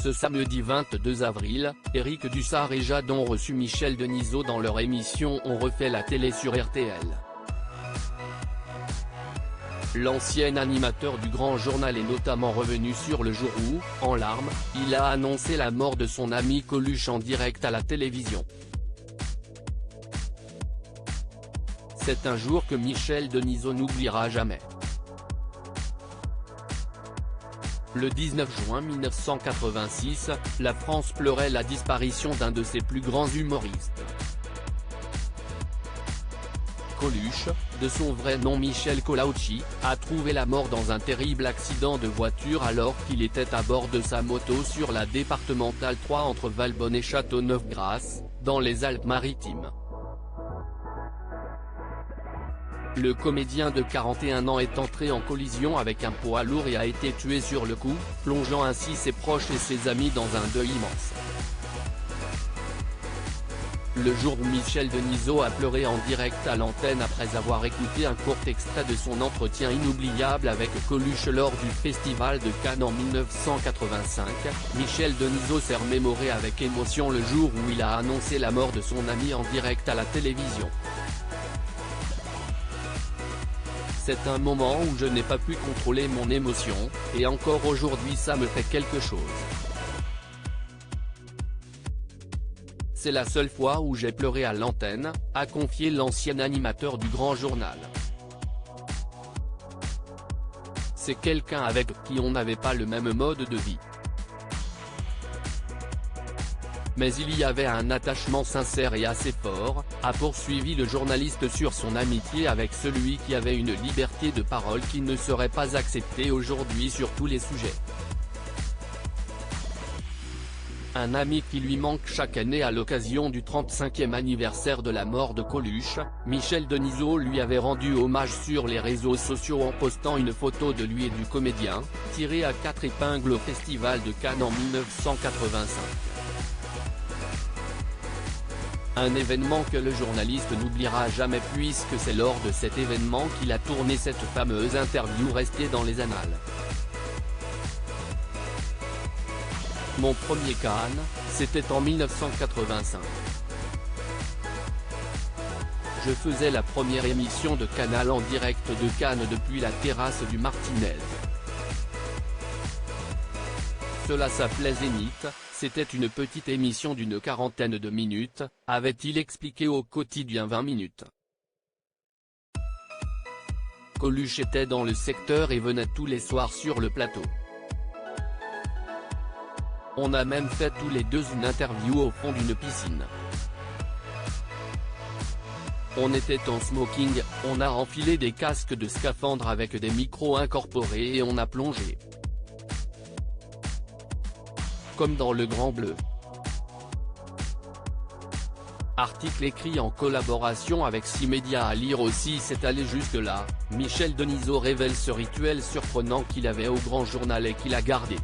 Ce samedi 22 avril, Éric Dussart et Jade ont reçu Michel Denisot dans leur émission On refait la télé sur RTL. L'ancien animateur du Grand Journal est notamment revenu sur le jour où, en larmes, il a annoncé la mort de son ami Coluche en direct à la télévision. C'est un jour que Michel Denisot n'oubliera jamais. Le 19 juin 1986, la France pleurait la disparition d'un de ses plus grands humoristes. Coluche, de son vrai nom Michel Collaucci, a trouvé la mort dans un terrible accident de voiture alors qu'il était à bord de sa moto sur la départementale 3 entre Valbonne et Châteauneuf-Grasse, dans les Alpes-Maritimes. Le comédien de 41 ans est entré en collision avec un poids lourd et a été tué sur le coup, plongeant ainsi ses proches et ses amis dans un deuil immense. Le jour où Michel Denisot a pleuré en direct à l'antenne après avoir écouté un court extrait de son entretien inoubliable avec Coluche lors du Festival de Cannes en 1985, Michel Denisot s'est remémoré avec émotion le jour où il a annoncé la mort de son ami en direct à la télévision. C'est un moment où je n'ai pas pu contrôler mon émotion, et encore aujourd'hui ça me fait quelque chose. C'est la seule fois où j'ai pleuré à l'antenne, a confié l'ancien animateur du Grand Journal. C'est quelqu'un avec qui on n'avait pas le même mode de vie. Mais il y avait un attachement sincère et assez fort, a poursuivi le journaliste sur son amitié avec celui qui avait une liberté de parole qui ne serait pas acceptée aujourd'hui sur tous les sujets. Un ami qui lui manque chaque année à l'occasion du 35e anniversaire de la mort de Coluche, Michel Denisot lui avait rendu hommage sur les réseaux sociaux en postant une photo de lui et du comédien, tirée à 4 épingles au Festival de Cannes en 1985. Un événement que le journaliste n'oubliera jamais puisque c'est lors de cet événement qu'il a tourné cette fameuse interview restée dans les annales. Mon premier Cannes, c'était en 1985. Je faisais la première émission de Canal en direct de Cannes depuis la terrasse du Martinez. Cela s'appelait Zénith, c'était une petite émission d'une quarantaine de minutes, avait-il expliqué au quotidien 20 minutes. Coluche était dans le secteur et venait tous les soirs sur le plateau. On a même fait tous les deux une interview au fond d'une piscine. On était en smoking, on a enfilé des casques de scaphandre avec des micros incorporés et on a plongé. Comme dans Le Grand Bleu. Article écrit en collaboration avec 6 médias à lire aussi. C'est allé jusque-là, Michel Denisot révèle ce rituel surprenant qu'il avait au Grand Journal et qu'il a gardé.